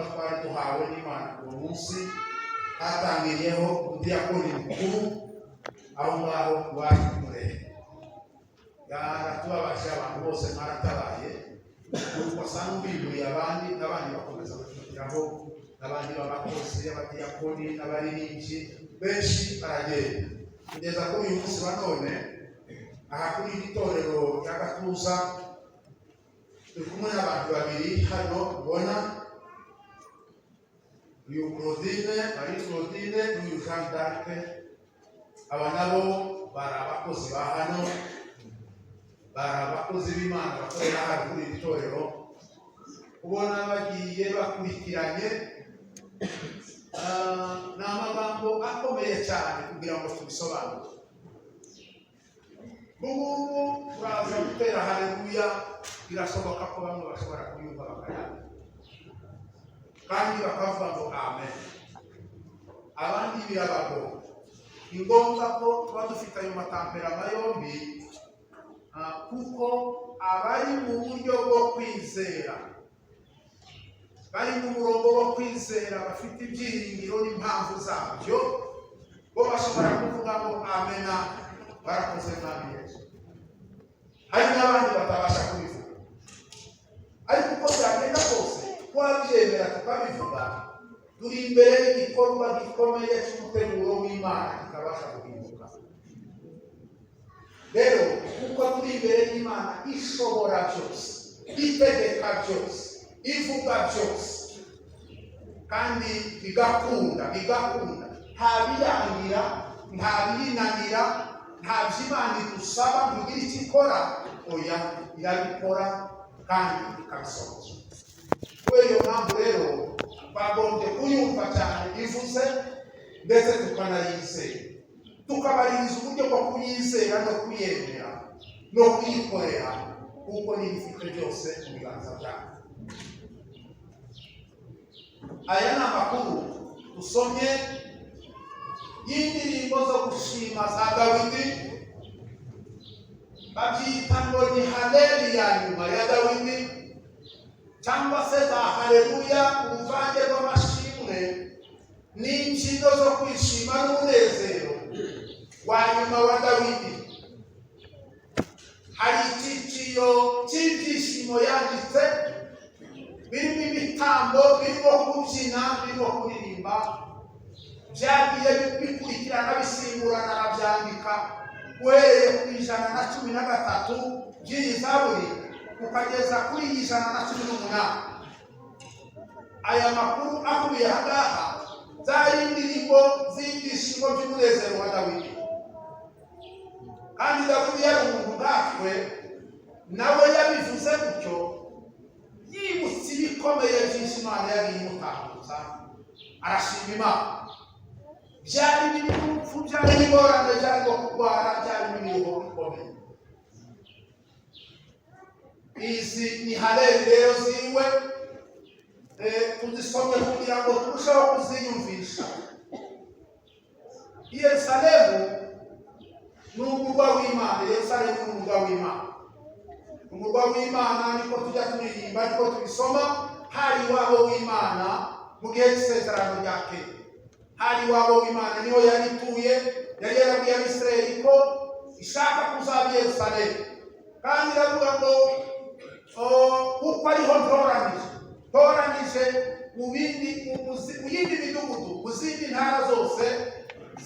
ubutumwa twari duhawe n'Imana uwo munsi hatangiriyeho udiyakoni mukuru aho ngaho waje kumureba yaratubabaje abantu bose mwaratabaye nuko asa n'ubiburiye abandi n'abandi bakomeza kugira n'abandi b'abakozi abadiyakoni n'abaririmbyi benshi baragenda kugeza kuri uyu munsi wa none aha kuri iri torero rya Gatuza turi kumwe n'abantu babiri hano ubona uyu Marie Claudine n'uyu Jean d'Arc aba nabo bari abakozi ba hano bari abakozi b'Imana bakorera hano kuri iri torero ubona bagiye bakurikiranye ni amagambo akomeye cyane kugira ngo tubisobanure. Ubu turaza gutera haleluya birashoboka ko bamwe bashobora kuyumva bakayanga kandi bakavuga ngo amen abandi birabagora. Ni ngombwa ko tuba dufite ayo matamperama yombi kuko abari mu buryo bwo kwizera bari mu murongo wo kwizera bafite ibyiringiro n'impamvu zabyo bo bashobora kuvuga ngo amena barakoze mwami Yesu. Hari n'abandi batabasha kubivuga ariko uko byagenda kose twabyemera tukabivuga turi imbere y'igikorwa gikomeye cy'umuteguro w'Imana kitabasha guhinduka. Rero kuko turi imbere y'Imana ishobora byose itegeka byose ivuga byose kandi bigakunda nta birangira nta binanira nta by'Imana idusaba kugira icyo ikora oya irabikora kandi ikabisohoza. Kubera iyo mpamvu rero bagombye kuyumva cyane ivuze ndetse tukanayizera tukabaririza uburyo bwo kuyizera no kuyemera no kuyikorera kuko n'ibifite byose mu biganza byayo. Aya ni amakuru usomye y'indirimbo zo gushima za Dawidi babyita ngo ni haleli ya nyuma ya Dawidi cyangwa se za haleluya uruvange rw'amashimwe n'imbyino zo kwishima n'umunezero wa nyuma wa Dawidi. Hari icyiciro cy'ibyishimo yanditse birimo ibitambo birimo kubyina birimo kuririmba byagiye bikurikirana bisimburana arabyandika uhereye ku 113 by'iyi Zaburi ukageza kuri 118. Aya makuru akubiye ahangaha zari indirimbo z'ibyishimo by'umunezero wa Dawidi. Kandi Dawidi yari umuntu nkatwe nawe yabivuze gutyo yibutse ibikomeye byinshi Imana yari imutambutsa arashima Imana. Byari n'ibipfu byari n'ingorane byari no kurwara byari n'imiruho bikomeye. Izi ni haleli rero ziwe tuzisomye kugira ngo turusheho kuziyumvisha. Yerusalemu ni umurwa w'Imana. Yerusalemu ni umurwa w'Imana. Umurwa w'Imana niko tujya turirimba niko tubisoma. Hari iwabo w'Imana mu gihe cy'isezerano rya kera. Hari iwabo w'Imana niho yari ituye yari yarabwiye Abisirayeli ko ishaka kuzaba Yerusalemu kandi iravuga ngo kuko ariho ntoranije mu yindi midugudu mu zindi ntara zose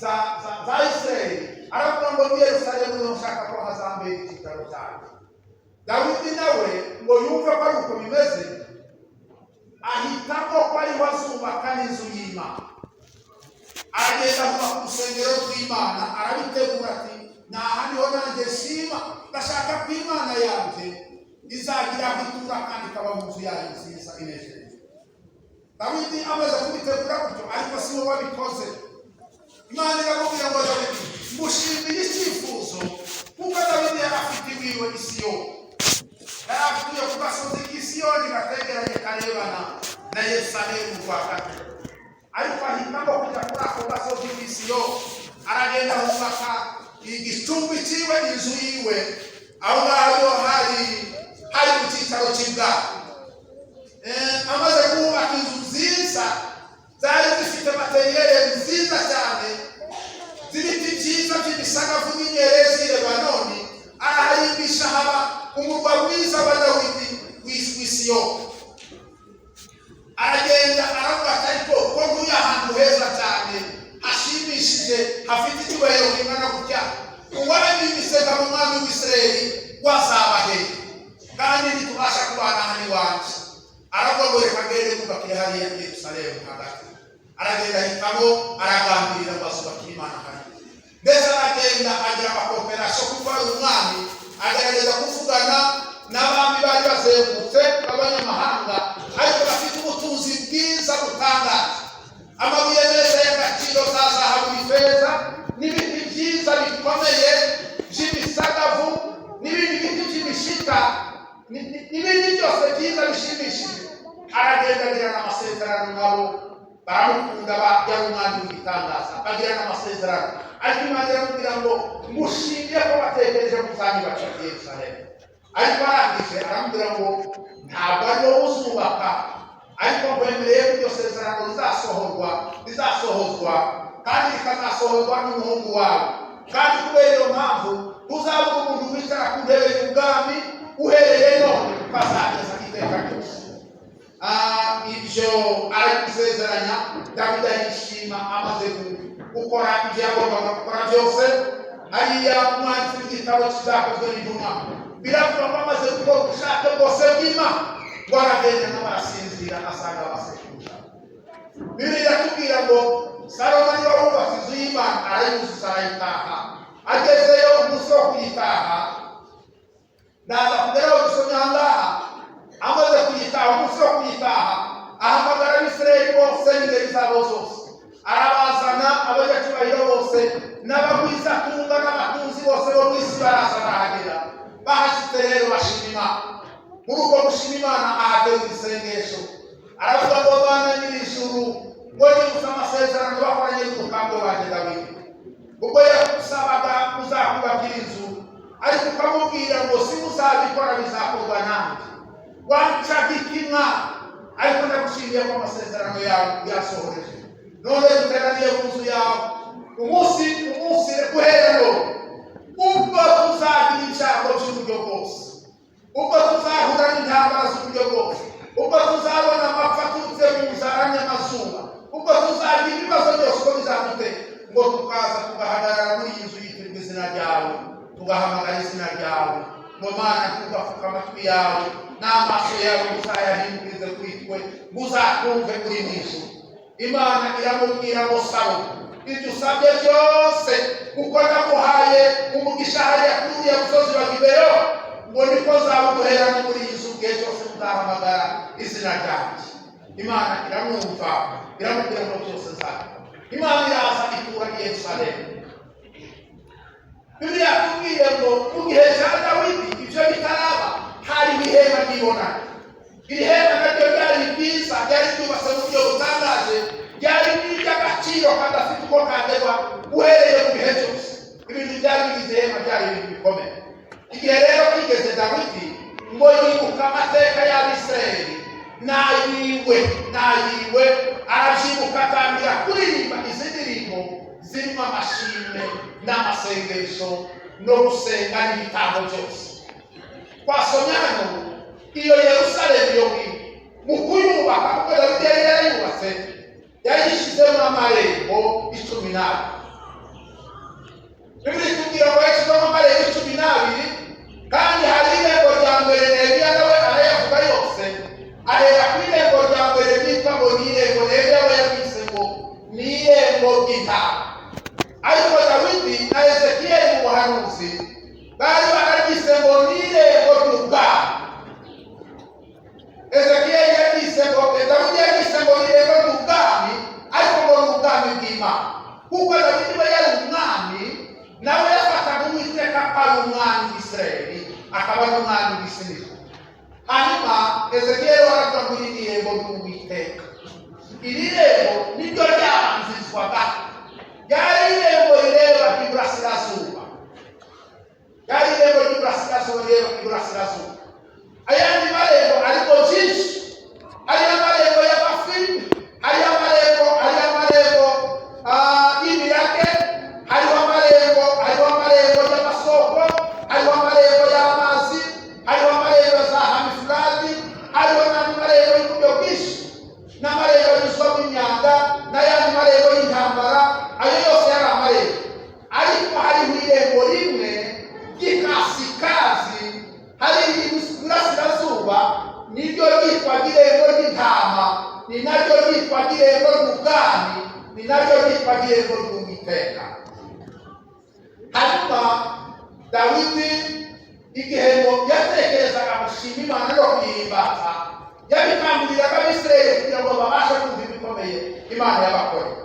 za Isirayeli. Aravuga ngo ni Yerusalemu niho nshaka ko hazambera igitaro cyanjye. Dawidi nawe ngo yumve ko ari uko bimeze ahitamo ko ariho azubaka n'inzu y'Imana. Aragenda avuga ku rusengero rw'Imana arabitegura ati naha niho nanjye shima ndashaka ko Imana yanjye izagira aho itura kandi ikaba mu nzu yayo nziza inejeje. Dawidi amaze kubitegura gutyo ariko si we wabikoze. Imana iramubwira ngo Dawidi mushimire icyifuzo kuko Dawidi yari afite iwiwe i Siyoni. Yari atuye ku gasozi k'i Siyoni gategeranye karebana na Yerusalemu rwagati. Ariko ahitamo kujya kuri ako gasozi k'i Siyoni aragenda hubaka igicumbi cyiwe inzu yiwe aho ngaho hari mu cyicaro cy'ibwami. Amaze kubaka inzu nziza zari zifite materiyeri nziza cyane z'ibiti byiza by'ibisagavu n'inyerezi Lebanoni. Arahayimbisha haba umurwa mwiza wa Dawidi w'i Siyoni. Aragenda aravuga ati ariko ko nkuri ahantu heza cyane hashimishije hafite icyubahiro kingana gutya, uwabimisega mu mwami w'Isirayeli wazaba he kandi ntitubasha kubana hano iwacu. Aravuga ngo reka ngende kubakire hariya i Yerusalemu hagati. Aragenda ahitamo aragambirira ngo azubakire Imana hariya. Ndetse aragenda agira amakoperasiyo kuko ari umwami, agerageza kuvugana n'abami bari bazengurutse b'abanyamahanga ariko bafite ubutunzi bwiza butangaje, amabuye meza y'agaciro za zahabu n'ifeza n'ibiti byiza bikomeye by'imisagavu n'ibindi biti by'imishita n'ibindi byose byiza bishimishije. Aragenda agirana amasezerano nabo, baramukunda, yari umwami w'igitangaza, bagirana amasezerano. Ariko Imana iramubwira ngo mushingiye ko batekereje kuzanyubakira i Yerusalemu. Ariko arangije aramubwira ngo ntabwo ari wowe uzubaka, ariko nkwemereye ko iryo sezerano rizasohozwa kandi rikazasohozwa n'umuhungu wawe. Kandi kubera iyo mpamvu uzabura umuntu wicara ku ntebe y'ubwami uhereye none ukazageza iteka ryose. Ibyo ari gusezeranya. Dawidi arishima amaze gukora ibyo yagombaga gukora byose. Hariya umwanditsi w'igitabo kizakozwe n'intumwa biravuga ko amaze gukora ubushake bwose bw'Imana ngo aragenda n'abarasinzira asanga abasekuruza. Bibiliya iratubwira ngo Salomo niwe wubatse inzu y'Imana, arayuzuza arayitaha. Agezeyo umunsi wo kuyitaha, ndaza kugeraho dusomye aha ngaha, amaze kuyitaha umunsi wo kuyitaha ahamagara Abisirayeli bose n'ingeri zabo zose, arabazana abanyacyubahiro bose n'abagwizatunga n'abatunzi bose bo mu isi baraza barahagera. Bahashyitse rero bashima Imana. Muri uko gushima Imana ahaterwa isengesho. Aravuga ngo Bwana nyir'ijuru, ngo nibutse amasezerano bakoranye n'umukambwe wanjye Dawidi ubwo yagusabaga uzakubakira inzu, ariko ukamubwira ngo si muzabikora bizakorwa nanjye. Wancaga ikimwa, ariko ndagushimiye ko amasezerano yawe yasohoreje. None duteraniye mu nzu yawe umunsi guhera none, ubwo tuzagira ibyago by'uburyo bwose, ubwo tuzahura n'intambara z'uburyo bwose, ubwo tuzabona amapfa aturutse mu nzara n'amazuba, ubwo tuzagira ibibazo byose uko bizadutera, ngo tukaza tugahagarara muri iyi nzu yitirirwa izina ryawe, tugahamagara izina ryawe. Ngo Mana, tugapfuka amatwi yawe n'amaso yawe uzayahindurize kuri twe, uzatwumve uri mu ijuru. Imana iramubwira ngo Salomo, ibyo usabye byose kuko naguhaye umugisha hariya kuri uriya musozi wa Gibeyo, ngo niko nzabuguhera no muri iyi nzu igihe cyose uzahamagara izina ryanjye. Imana iramwumva, iramubwira ngo byose nzabikora. Imana iraza ikura i Yerusalemu. Bibiliya yatubwiye ngo mu gihe cya Dawidi ibyo bitaraba hari ihema ry'ibonaniro. Iri hema naryo ryari ryiza, ryari ryubatse mu buryo butangaje, ryari n'iry'agaciro kadafite uko kagerwa uhereye mu bihe byose. Ibintu byari bigize ihema byari ibintu bikomeye. Igihe rero kigeze Dawidi ngo yibuka amateka y'Abisirayeli n'ayiwe, arabyibuka atangira kuririmba izi ndirimbo zirimo amashimwe n'amasengesho no gusenga n'ibitambo byose. Twasomye hano iyo Yerusalemu yo mu kuyubaka, kuko Dawidi yari yarayubatse, yayishyizemo amarembo 12. Bibiliya itubwira ngo yashyizemo amarembo 12, kandi hari irembo rya mbere Nehemiya nawe arayavuga yose. Ahera ku irembo rya mbere ryitwa ngo ni irembo, Nehemiya we yabyise ngo ni irembo ry'intama. Ariko Dawidi na Ezekiyeli mu buhanuzi bari bararyise ngo ni irembo ry'ubwami. Ezekiyeli yabyise ngo, Dawidi yabyise ngo ni irembo ry'ubwami, ariko ngo ni ubwami bw'Imana, kuko Dawidi we yari umwami, nawe yafataga Uwiteka ko ari umwami w'Isirayeli, akaba n'umwami w'Isirayeli. Hanyuma Ezekiyeli aravuga ngo iri ni irembo ry'Uwiteka. Iri rembo niryo ryabanzirizwaga, ryari irembo rireba iburasirazuba, ryari irembo ry'iburasirazuba rireba iburasirazuba. Ayandi marembo ariko byinshi, hari amarembo y'Abafilipi, hari amarembo niryo ryitwaga irembo ry'intama, ni naryo ryitwaga irembo ry'ubwami, ni naryo ryitwaga irembo ry'Uwiteka. Hanyuma Dawidi igihe ngo yatekerezaga gushima Imana no kuyihimbaza, yabikanguriraga Abisirayeli kugira ngo babashe kumva ibikomeye Imana yabakoreye.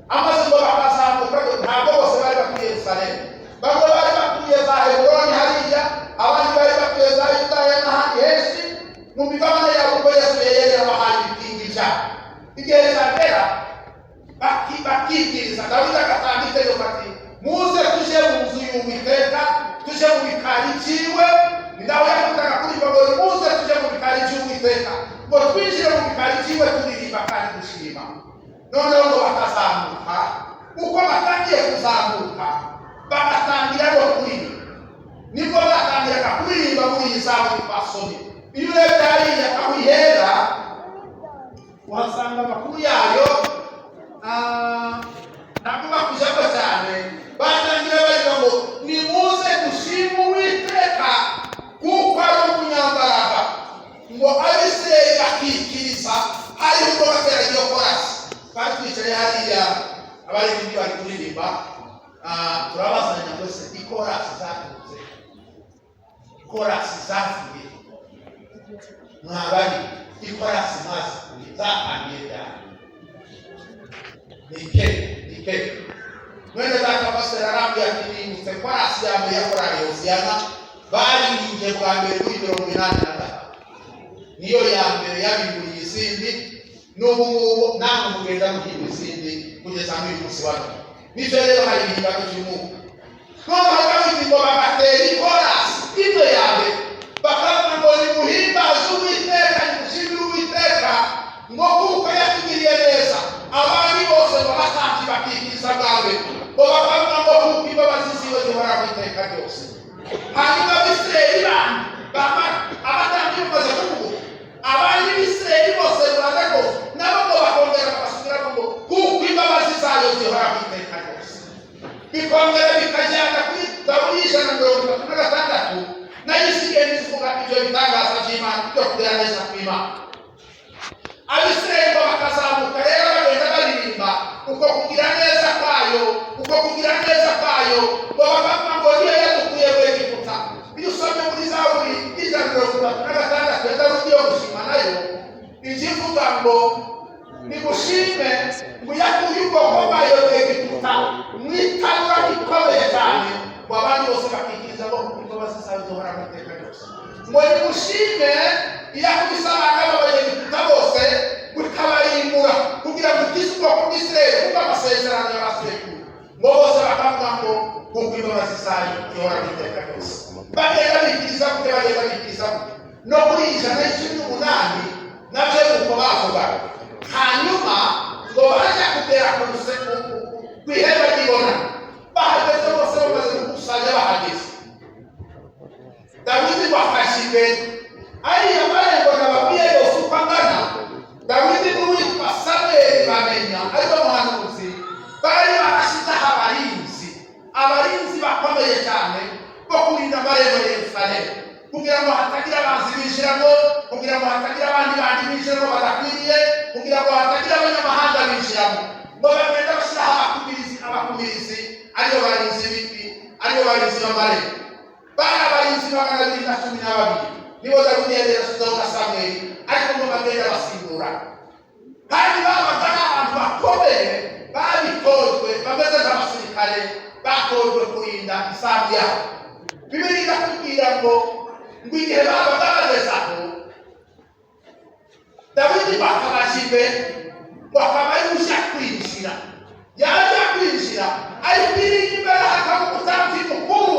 Amaze ngo bakazamuka, ntabwo bose bari batuye Yerusalemu, bamwe bari batuye za Heburoni hariya, abandi bari batuye za Yudaya n'ahandi henshi mu migabane yabo, ubwo Yesu yari yabahaye ibikingi byabo. Igihe cyagera bakibwiriza, Dawidi agatanga itegeko ati muze tuje mu nzu y'Uwiteka, tuje mu bikari byiwe. Ni nawe yakundaga kuririmba ngo muze tuje mu bikari by'Uwiteka, ngo twinjire mu bikari byiwe turirimba kandi dushima. Noneho ngo bakazamuka, uko batangiye kuzamuka bagatangira no kuririmba, nibwo batangiraga kuririmba muri iyi zaburi twasomye. Iyo urebye hariya aho ihera uhasanga amakuru yayo, ntabwo bakujako cyane. Batangira baririmba ngo nimuze dushime Uwiteka kuko ari umunyambaraga, ngo Abisirayeli bakikiriza hariho ubwo batera iyo korasi. Kandi twicaye hariya abaririmbyi bari kuririmba, turabazanya ngo se ikorasi zaturutse, ikorasi zavuye mwabari, ikorasi mwazikuye zatangiye cyane. Nike mwene data pastor arambye ati nimutse korasi ya mbere ya korali Hoziyana baririmbye bwa mbere muri 1983, niyo ya mbere yabimburiye izindi. N'ubu ngubu namwe mugenda muhimba izindi kugeza muri uyu munsi wa none. Nivyo rero hari ibihimbano by'umwuka. Noneho abaririmbo bagatera ikorasi imwe ya mbere, bakavuga ngo nimuhimbaze Uwiteka, nimushimire Uwiteka ngo kuko yatugiriye neza. Abandi bose babatambyi bakikiriza bwa mbere, ngo bakavuga ngo kuko imbabazi ziwe zihoraho iteka ryose. Hanyuma Abisirayeli abatambyi bamaze kuvuga, abandi Bisirayeli bose barako nabo ngo bakongera bagasubiramo ngo kuko imbabazi zayo zihoraho iteka ryose. Bikongera bikajyana kuri Zaburi 136, nayo isigaye ivuga ibyo bitangaza by'Imana byo kugira neza kw'Imana. Abisirayeli bakazamuka rero bagenda baririmba uko kugira neza kwayo, uko kugira neza kwayo, ngo bakavuga ngo niyo yadukuye mu Egiputa. Iyo usomye muri Zaburi 136 ya Dawidi yo gushima nayo ikivuga ngo nimushime ngo yakuye ubwoko bwayo mu Egiputa mwitanura gikomeye cyane, ngo abandi bose bakikiriza ngo imbabazi zawe zihoraho iteka ryose. Ngo nimushime iyakubise abana b'Abanyegiputa bose bikabarimbura kugira ngo ikize ubwoko bw'Isirayeli kuko amasezerano y'abasekuruza. Ngo bose bakavuga ngo kuko imbabazi zayo zihoraho iteka ryose. Bagenda bikiriza kuko bagenda bikiriza no muri 118 nabyo nuko bavuga. Hanyuma ngo bajya kugera ku ihema ry'ibonaniro, bahageze bose bamaze gukusanya bahageze. Dawidi bafashe imbere ariya marembo nababwiye yose uko angana. Dawidi n'uwitwa Samweli bamenya ariko muhanuzi bari barashyizeho abarinzi bakomeye cyane bo kurinda amarembo ya Yerusalemu, kugira ngo hatagira abanzi binjiramo, kugira ngo hatagira abandi bandi binjiramo badakwiriye, kugira ngo hatagira abanyamahanga binjiramo. Ngo bagenda bashyiraho abakumirizi ariyo barinzi b'ibiti, ariyo barinzi b'amarembo. Bari abarinzi 212 nibo Dawidi yari yarashyizeho na Samweli, ariko ngo bagenda basimbura. Kandi babaga ari abantu bakomeye babitojwe, bameze nk'abasirikare batojwe kurinda isambu yabo. Bibiliya iratubwira ngo igihe babaga bageze aho Dawidi bakabasha imbere, bakaba ari ujya kwinjira. Yaje kwinjira ariko iri imbere hakaba umutambyi mukuru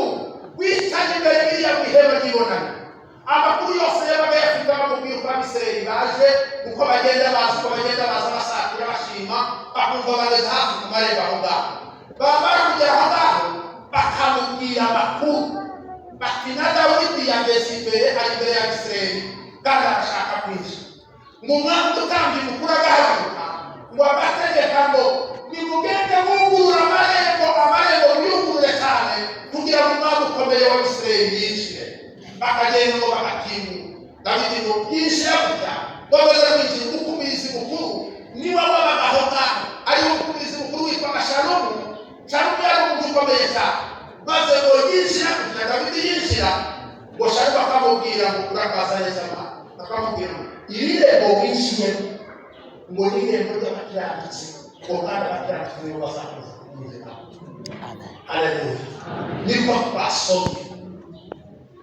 wicaye imbere y'iriya ihema ry'ibonaniro. Amakuru yose yabaga yafite abamubwira uko Abisirayeli baje, uko bagenda baza basatira bashima, bakumva bageze hafi ku marembo aho ngaho. Bamara kugera aho ngaho bakamubwira amakuru bati na Dawidi yageze imbere, ari imbere y'Abisirayeli kandi arashaka kwinjira. Ngo umwami utambye mukuru agahaguruka ngo agategeka ngo nimugende mwugurura amarembo mwiyugurure cyane kugira ngo umwami ukomeye w'Abisirayeli yinjire. Bakagenda ngo bagakingura. Dawidi ngo yinjira gutya bamaze kwinjira umukumirizi mukuru niwe wabagaho ngaho ariwo umukumirizi mukuru witwa Shalomu. Shalomu yari umuntu ukomeye cyane, maze ngo yinjira gutya Dawidi yinjira ngo Shalomu akamubwira ngo urakaza neza Mana, akamubwira ngo iri rembo winjiye ngo ni irembo ry'abakiranutsi ngo kandi abakiranutsi nibo bazakomeza kumurika. Haleluya. Niko twasomye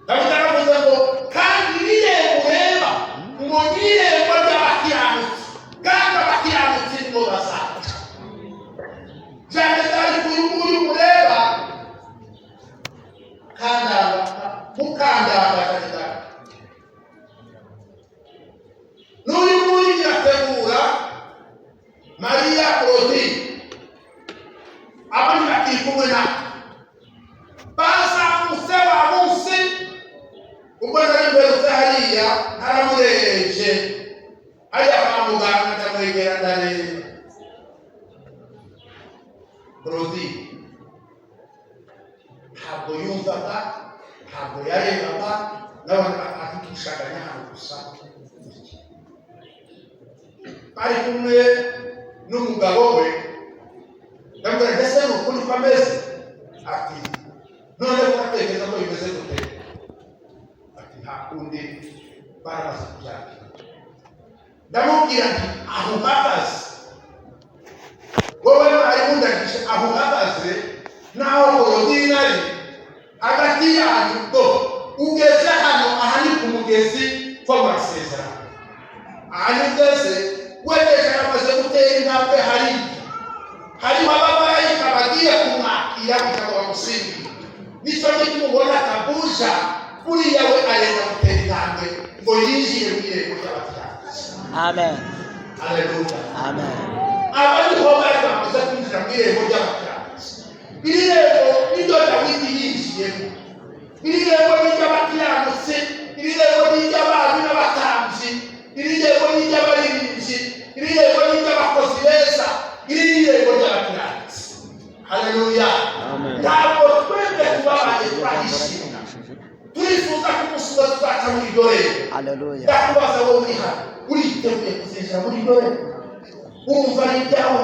Dawidi aravuze ngo kandi iri rembo ureba ngo ni irembo ry'abakiranutsi kandi abakiranutsi nibo bazakomeza. Cyane cyane uyu nguyu mureba mukandanga cyane. N'uyu nguyu yategura Mariya Claudine abandi bakiri kumwe na bazamutse wa munsi ubwo nari mberutse hariya naramurereje hariya kwa muganga ndamwegera ndareba Claudine ntabwo yumvaga ntabwo yarebaga n'abantu bakatukishaga n'ahantu gusa. Ari kumwe n'umugabo we ndamubwira ndetse n'ukundi ko ameze ati none ko atekereza ko bimeze gute ati nta kundi barabaza kubyakira. Ndamubwira nti aho uhagaze wowe mwarimundagishe aho uhagaze naho Claudine ari hagati yanyu do ugeze hano aha ni ku mugezi ko murasezerana aha ni ugeze wegeje amaze gutera intambwe hariho abamarayika bagiye kumwakira kugira ngo bamusingire. Nicyo gituma kabuja buriya we arenda gutera intambwe ngo yinjire mu irembo ry'abakiranutsi. Amen. Haleluya. Amen. Abandi ho bari bamaze kwinjira mu irembo ry'abakiranutsi. Iri rembo niryo Dawidi yinjiyemo. Iri rembo ni ry'abakiranutsi, iri rembo ni ry'abami n'abatambyi, iri rembo ni ry'abaririmbyi, iri rembo ni ry'abakozi beza, iri rembo ry'abakiranutsi. Haleluya. Ntabwo twebwe tubabaye turahishima, turifuza ko umunsi umwe tuzaca muri iryo rembo. Haleluya. Ndakubaza wowe uri hano uriteguye kuzinjira muri iryo rembo? Wumva ari ibyawe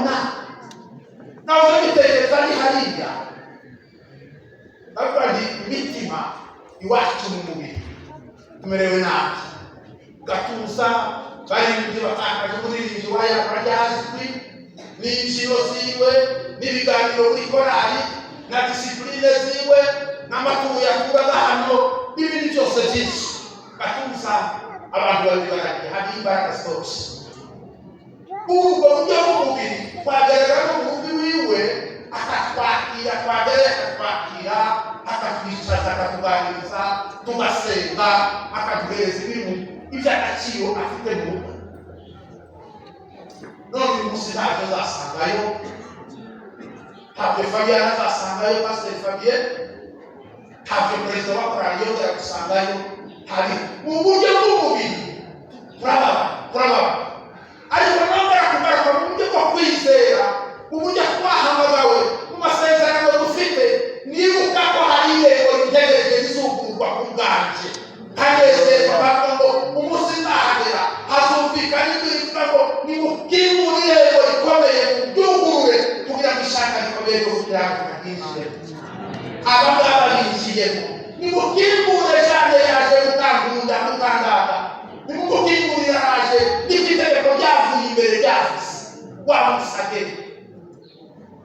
nawe uzabitekereza ni hariya. Ndavuga nti imitima iwacu mu mubiri tumerewe nabi, gatuza baririmbyi batakaje umuririmbyi wayakora ryazwi n'imbyino ziwe n'ibiganiro muri korali na disipurine ziwe n'amaturo yakuraga hano n'ibindi byose byinshi. Gatuza abantu babiri baragiye hari imbaraga zose. Ubwo buryo bw'umubiri twagaragara n'umuhumbi wiwe akatwakira, twagereye akatwakira, akatwicaza, akatuganiriza, tugasenga, akatuhereza ibintu iby'agaciro afite mu rugo. None uyu munsi ntabyo azasangayo, ntabyo Fabien azasangayo, Pastor Fabien, ntabyo perezida wa korali yongera gusangayo. Hari mu buryo bw'umubiri turababa ariko nongera kugaruka mu buryo bwo kwizera, mu buryo twahamagawe mu masezerano dufite. Nibuka ko hari irembo ritegereje rizugururwa ku bwanje, nkanezerwa bavuga ngo umunsi nzahagera hazumvikana ijwi rivuga ngo nimukingure irembo rikomeye muryugurure kugira ngo ishaka rikomeye ryo gukiranuka ryinjiremo. Aba ngaba binjiyemo. Nimukingure cyane yaje mukangunda mukandaga, nimukingurira yaje n'itegeko ryavuye imbere ryavuze wamusage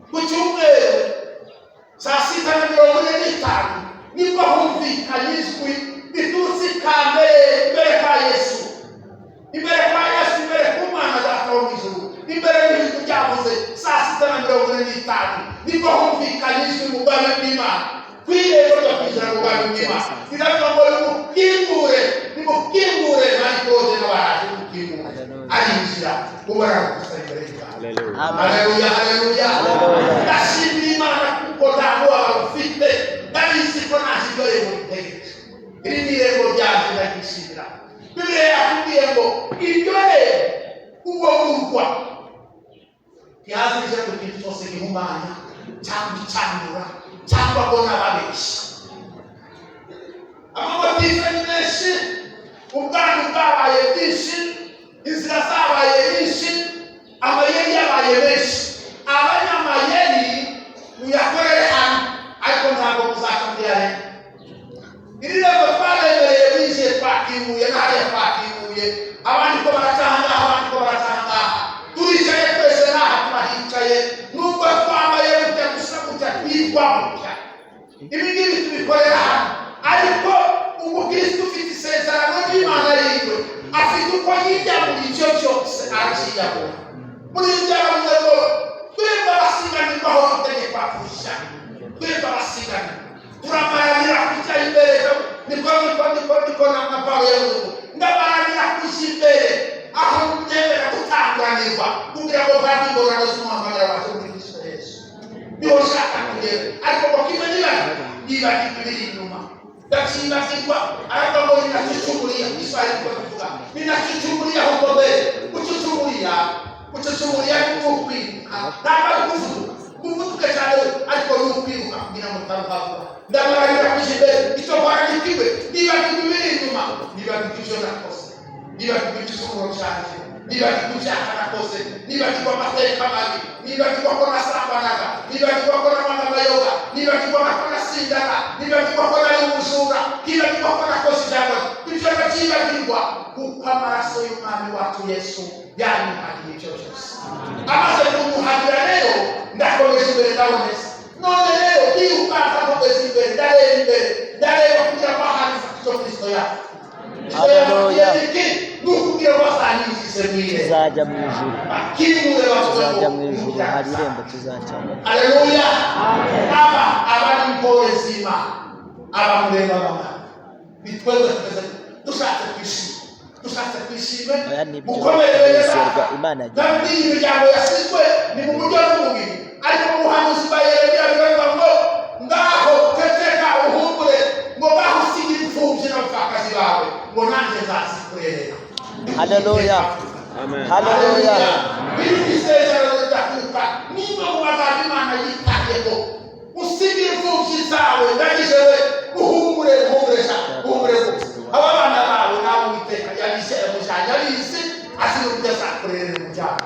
ku cyumweru saa 6:45 nibwo humvikanye ijwi riturutse kambere imbere kwa Yesu, imbere ku Mwana Data wo mu ijuru, imbere y'ijwi ryavuze saa 6:45 nibwo humvikanye ijwi mu bwami bw'Imana kwirembo ryo kwinjira mu bwami bw'Imana. Biravuga ngo nimukingure Marikode n'abaraje mukingure arinjira kubara gusa imbere y'Imana. Haleluya. Haleluya. Ndashimira Imana kuko ntabwo abafite ndabizi ko nashyize irembo ritegereje. Iri ni irembo ryaje ndagishimira. Bibiliya yakubwiye ngo iryo rembo uwo murwa yazije ku kintu cyose gihumanya cyangwa icyandura cyangwa ngo n'ababeshyi. Amamotife ni menshi ubwami bwabaye bwinshi, inzira zabaye nyinshi, amayeri yabaye menshi. Abanyamayeri muyakorere hano, ariko ntabwo muzakambirane. Iri rero twarebereye bije twakimuye n'ahariya twakimuye, abandi ko baracahangaha, abandi ko baracahangaha. Turicaye twese n'aha turahicaye, nubwo twambaye gutya gusa gutya twitwa gutya. Ibi ngibi tubikorera hano, ariko umukristo ufite isezerano n'Imana yiwe afite uko yijyamura icyo cyose arakiyabura. Muri ibyo ngo twebwe abasiganirwaho gutegekwa kurusha, twebwe abasiganirwa turamaranira kujya imbere. Niko na Pawulo yavuze ndabaranira kujya imbere aho mutemera gutanguranirwa kugira ngo bandi ingorane z'umuhamagaro wacu muri Kristo Yesu. Niho ushaka kugera, ariko ngo kimwe niba biri inyuma ndakibazirwa, ariko ngo ninacucumuriya Isirayeli ko tuvuga ninacucumuriya ahubwo mbere ucucumuriya n'ukwiruka ntabwo ari kuvuduka cyane, ariko n'ukwiruka kugira ngo utaruhavura. Ndabaranira kujya imbere, icyo kwandikirwe niba biri inyuma, niba ibyo nakoze, niba ibicumuro cyanjye, niba ibyaha nakoze, niba amateka mabi, niba ko nasambanaga, niba ko n'amayoga, niba ko nasindana, niba ko nari umujura, niba ko nakoze ijambo, ibyo ndabyibagirwa kuko amaraso y'Umwami wacu Yesu yanyuhagiye icyo cyose. Amaze kumuhagira rero ndakomeje imbere ndaboneza. None rero kwirukanka nkomeza imbere, ndareba kugira ngo ahanize icyo Kristo yacu. Haleluya. Nukubwira ko azanyinjize mwire. Tuzajya mu ijuru. Tuzajya mu ijuru, hari irembo tuzacamo. Haleluya. Aba ni mpore z'Imana, aba mureba bamwe. Bitwebwe dushatse kwishime, mukomere bizerwa Imana yagiye. Nabwiye imiryango yasizwe ni mu buryo bw'umubiri, ariko mu buhanuzi bwa Yeremiya bivuga ngo ngaho teteka uhumure, ngo ngaho usigire imfubyi n'abapfakazi bawe, ngo nanjye nzazikurerera. Haleluya. Amen. Haleluya. Biri isezerano ridakuka, niba mu bagabo Imana yitayeho usigire imfubyi zawe, ndagije we uhumure aba bana bawe nawe Uwiteka yabise mujanye abisi asira kugeza kurerera umuryango.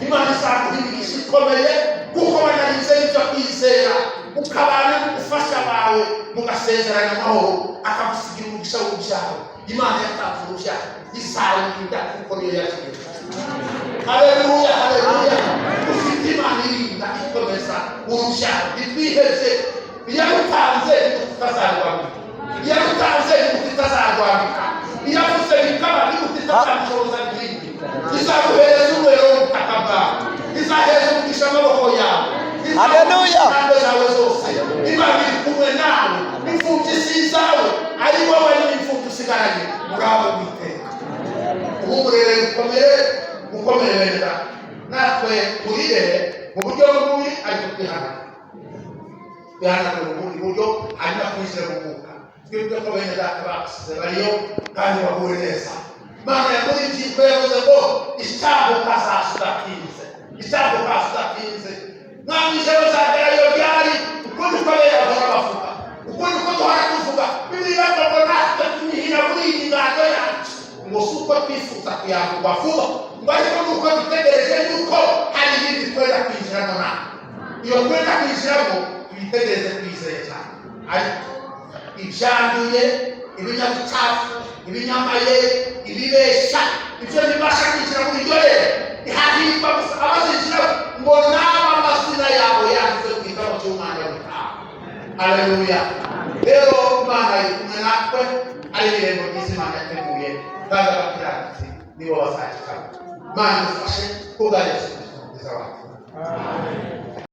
Imana isaguha imigisha ikomeye kuko banarize ibyo kwizera, ukabana n'umufasha bawe mugasezerana amahoro, akagusigira umugisha w'urubyaro. Imana yatanze urubyaro izawurinda kuko niyo yakiye. Haleluya. Ufite Imana irinda ikomeza urubyaro, bitwiheze iyarutanze tutazarwambika, iyarutanze tutazarwambika, iyavuze bikaba tutazabishoboza ibindi. Izaguhereza umwero w'ubutaka bwawe, izaheza umugisha amaboko yawe. Haleluya. Intambwe zawe zose Imana iri kumwe nawe, imfubyi si izawe, ari wowe n'imfubyi usigaranye murabe Uwiteka. Uhumurere mukomere wenda natwe turire mu buryo bw'umubiri, ariko twihanagure mu bundi buryo, hanyuma twinjire mu mwuka. Twebwe ko bene data basize bariyo kandi bahure neza. Imana yakoze ibyitwa yavuze ngo icyago kazatinze mwami ijoro zagerayo ryari, uko niko bera bahora bavuga, uko niko duhora tuvuga. Bibiliya ngo natwe tumihina muri iyi ngando yacu, ngo si uko twifuza kuyavugwa vuba, ngo ariko nuko dutegereje yuko hari ibindi twenda kwinjiramo nawe. Iyo twenda kwinjiramo tuyitegereze twizeye cyane, ariko ibyanduye, ibinyabucafu, ibinyamayeri, ibibesha, ibyo ntibasha kwinjira muri iryo rero. Ihahimba gusa abazinjira ngo n'aba amazina yabo yanditse ku gitabo cy'Umwana w'Intama. Haleluya. Rero Imana iri kumwe natwe, ari irembo ryiza Imana yateguye, kandi abakiranutsi nibo bazakizamo. Imana idufashe kubwa Yesu Kristo umukiza wacu. Amen.